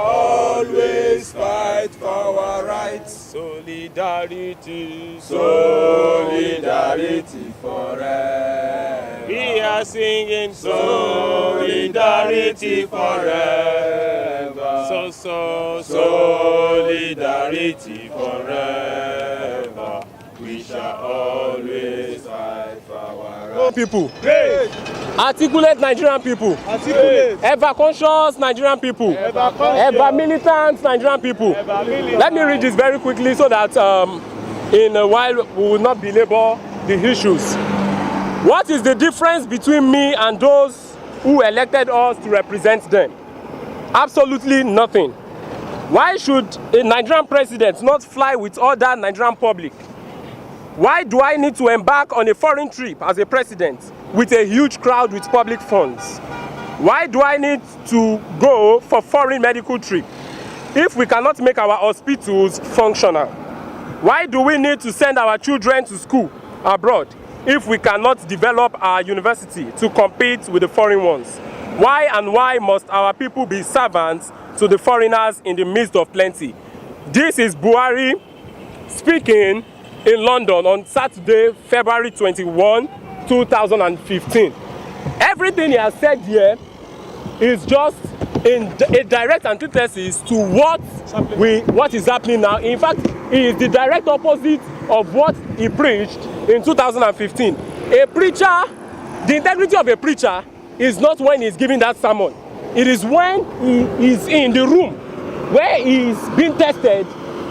always fight for our rights. Solidarity, Solidarity forever. We are singing Solidarity forever. Solidarity forever. We shall always fight for our rights. People. Great. Articulate Nigerian people. Articulate. Ever conscious Nigerian people. Ever militant Nigerian people. Let me read this very quickly so that in a while we will not belabor the issues. What is the difference between me and those who elected us to represent them? Absolutely nothing. Why should a Nigerian president not fly with other Nigerian public? Why do I need to embark on a foreign trip as a president with a huge crowd with public funds? Why do I need to go for foreign medical trip if we cannot make our hospitals functional? Why do we need to send our children to school abroad if we cannot develop our university to compete with the foreign ones? Why and why must our people be servants to the foreigners in the midst of plenty? This is Buhari speaking in London on Saturday, February 21, 2015. Everything he has said here is just in a direct antithesis to what is happening now. In fact, it is the direct opposite of what he preached in 2015. A preacher, the integrity of a preacher is not when he's giving that sermon. It is when he is in the room where he is being tested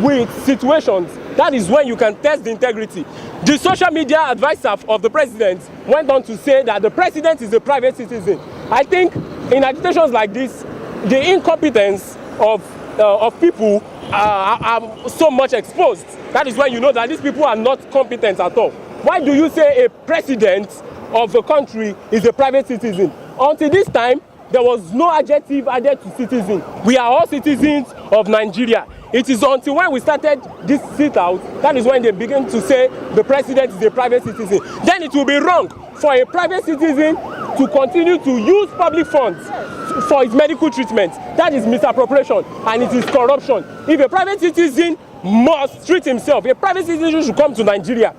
with situations. That is when you can test the integrity. The social media advisor of the president went on to say that the president is a private citizen. I think in agitations like this, the incompetence of people are so much exposed. That is why you know that these people are not competent at all. Why do you say a president of the country is a private citizen? Until this time, there was no adjective added to citizen. We are all citizens of Nigeria. It is until when we started this sit-out, that is when they begin to say the president is a private citizen. Then it will be wrong for a private citizen to continue to use public funds for his medical treatment. That is misappropriation and it is corruption. If a private citizen must treat himself, a private citizen should come to Nigeria,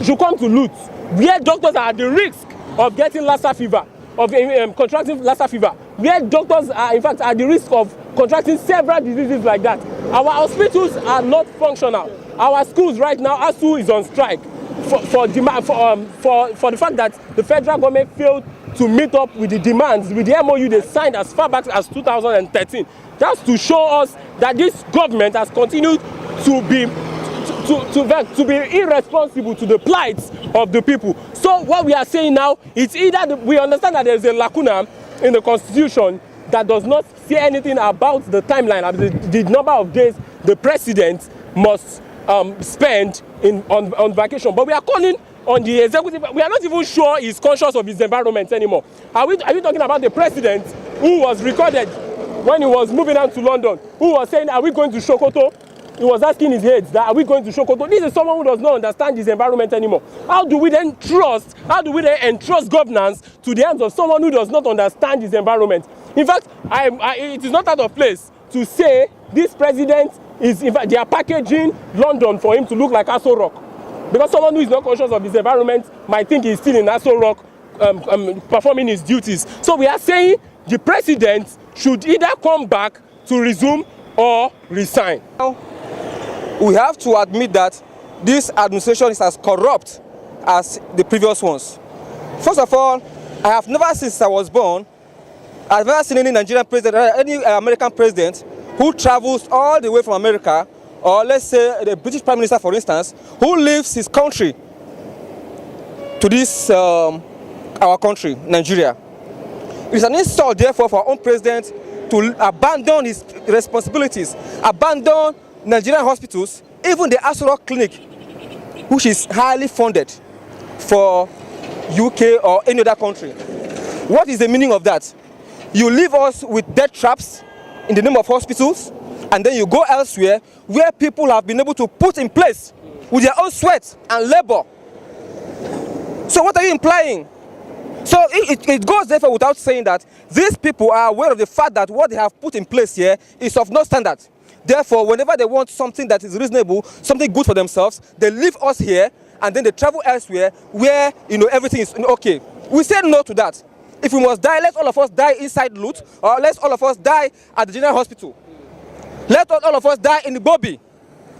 should come to loot, where doctors are at the risk of getting Lassa fever, of contracting Lassa fever, where doctors are in fact at the risk of contracting several diseases like that. Our hospitals are not functional. Our schools right now, ASU is on strike for the fact that the federal government failed to meet up with the demands, with the MOU they signed as far back as 2013. That's to show us that this government has continued to be irresponsible to the plight of the people. So what we are saying now is either we understand that there is a lacuna in the constitution that does not say anything about the timeline, the number of days the president must spend on vacation. But we are calling on the executive. We are not even sure he's conscious of his environment anymore. Are you talking about the president who was recorded when he was moving on to London, who was saying, are we going to Sokoto? He was asking his aides that, are we going to Sokoto? This is someone who does not understand his environment anymore. How do we then entrust governance to the hands of someone who does not understand his environment? In fact, it is not out of place to say this president is, in fact, they are packaging London for him to look like Aso Rock. Because someone who is not conscious of his environment might think he's still in Aso Rock performing his duties. So we are saying the president should either come back to resume or resign. We have to admit that this administration is as corrupt as the previous ones. First of all, I have never since I was born, I've never seen any Nigerian president or any American president who travels all the way from America, or let's say the British Prime Minister, for instance, who leaves his country to this, our country, Nigeria. It is an insult, therefore, for our own president to abandon his responsibilities, abandon Nigerian hospitals, even the Aso Rock Clinic, which is highly funded for UK or any other country. What is the meaning of that? You leave us with death traps in the name of hospitals, and then you go elsewhere where people have been able to put in place with their own sweat and labor. So what are you implying? So it goes therefore without saying that these people are aware of the fact that what they have put in place here is of no standard. Therefore, whenever they want something that is reasonable, something good for themselves, they leave us here and then they travel elsewhere where everything is okay. We say no to that. If we must die, let all of us die inside Lut, or let all of us die at the general hospital. Let all of us die in the Bobby.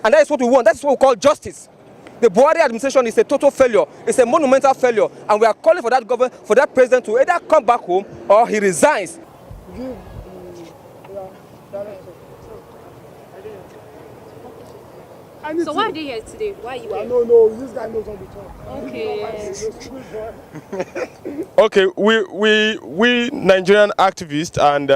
And that is what we want. That is what we call justice. The Buhari administration is a total failure. It's a monumental failure. And we are calling for that government, for that president to either come back home or he resigns. So why are they here today? Why are you here? No, this guy knows on the talk. Okay. Okay, we Nigerian activists and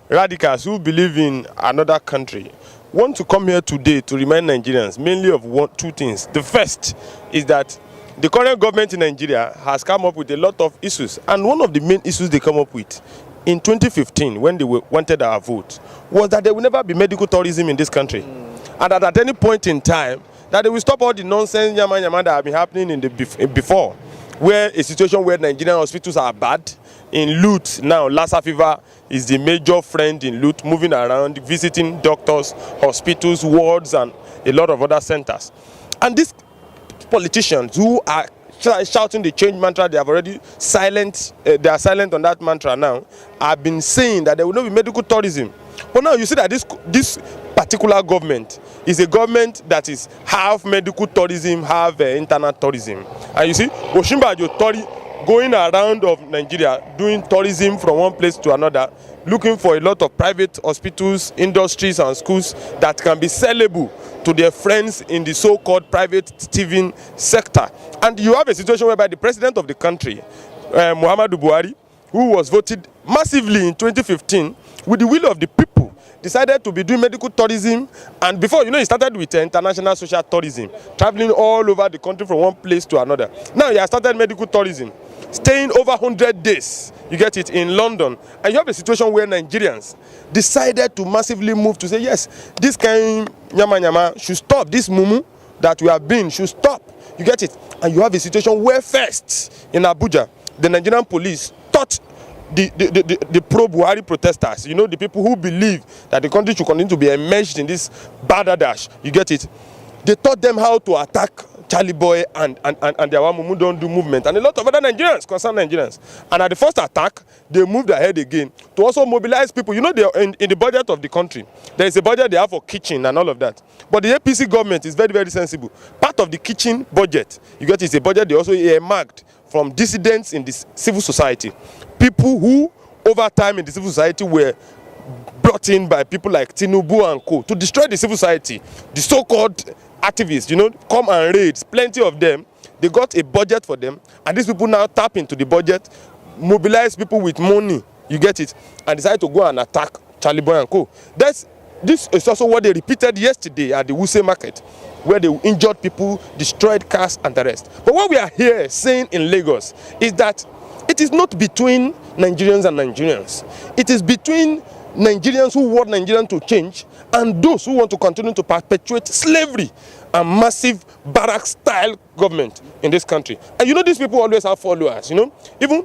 radicals who believe in another country want to come here today to remind Nigerians mainly of two things. The first is that the current government in Nigeria has come up with a lot of issues, and one of the main issues they come up with in 2015 when they wanted our vote was that there will never be medical tourism in this country. And that at any point in time, that they will stop all the nonsense yama that have been happening in the before, where a situation where Nigerian hospitals are bad. In Lut now, Lassa fever is the major friend in Lut, moving around, visiting doctors, hospitals, wards, and a lot of other centers. And these politicians who are shouting the change mantra, they have already silent. They are silent on that mantra now. Have been saying that there will not be medical tourism. But now you see that this particular government is a government that is half medical tourism, half internal tourism. And you see, Oshimbajo going around of Nigeria, doing tourism from one place to another, looking for a lot of private hospitals, industries, and schools that can be sellable to their friends in the so-called private thieving sector. And you have a situation whereby the president of the country, Muhammadu Buhari, who was voted massively in 2015 with the will of the people, decided to be doing medical tourism. And before, he started with international social tourism, traveling all over the country from one place to another. Now he has started medical tourism, staying over 100 days, you get it, in London. And you have a situation where Nigerians decided to massively move to say, yes, this kind nyama should stop. This mumu that we have been should stop. You get it? And you have a situation where first, in Abuja, the Nigerian police taught the pro-Buhari protesters, the people who believe that the country should continue to be enmeshed in this badadash, you get it? They taught them how to attack Charlie Boy and the Awamumu Don't Do movement and a lot of other Nigerians, concerned Nigerians. And at the first attack, they moved ahead again to also mobilize people. In the budget of the country, there is a budget they have for kitchen and all of that. But the APC government is very, very sensible. Part of the kitchen budget, you get it, is a budget they also earmarked from dissidents in the civil society. People who, over time in the civil society, were brought in by people like Tinubu and co. to destroy the civil society. The so-called activists, come and raid, plenty of them. They got a budget for them, and these people now tap into the budget, mobilize people with money, you get it, and decide to go and attack Charlie Boy and co. This is also what they repeated yesterday at the Wuse market, where they injured people, destroyed cars and the rest. But what we are here saying in Lagos is that it is not between Nigerians and Nigerians. It is between Nigerians who want Nigerians to change and those who want to continue to perpetuate slavery and massive barrack-style government in this country. And these people always have followers, Even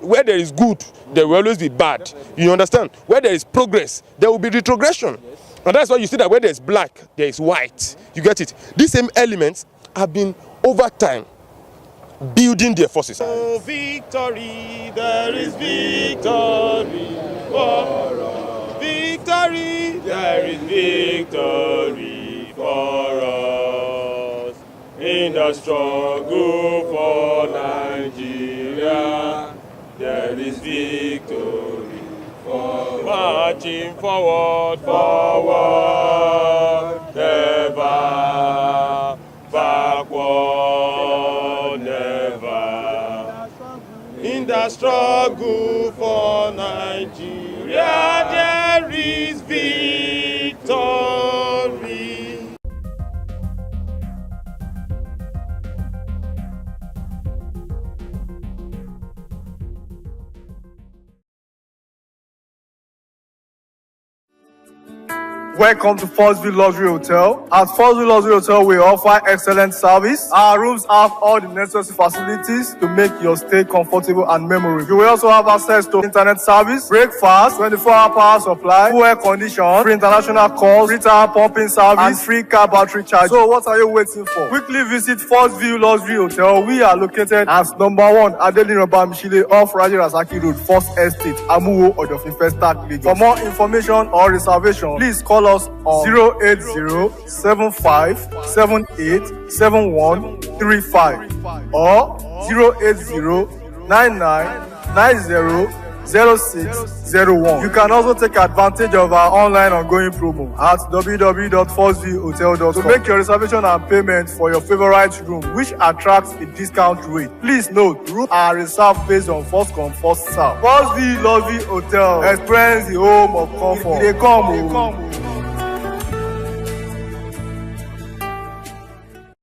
where there is good, there will always be bad. You understand? Where there is progress, there will be retrogression. And that's why you see that where there is black, there is white. You get it? These same elements have been, over time, building their forces. Oh, victory, there is victory for us. Victory, there is victory for us. In the struggle for Nigeria, there is victory for us. Marching forward, never backward, never. In the struggle for Nigeria, there is victory. Welcome to First View Luxury Hotel. At First View Luxury Hotel, we offer excellent service. Our rooms have all the necessary facilities to make your stay comfortable and memorable. You will also have access to internet service, breakfast, 24-hour power supply, full air condition, free international calls, free tire pumping service, and free car battery charge. So what are you waiting for? Quickly visit First View Luxury Hotel. We are located at number 1 Adeola off Raji Rasaki Road, First Estate, Amuwo, Odofin First Start, Lagos. For more information or reservation, please call us on 080-7578-7135 or 080-9990-0601. You can also take advantage of our online ongoing promo at www.firstviewhotel.com to make your reservation and payment for your favorite room, which attracts a discount rate. Please note, rooms are reserved based on first come, first serve. First View Luxury Hotel. Experience the home of comfort. They come.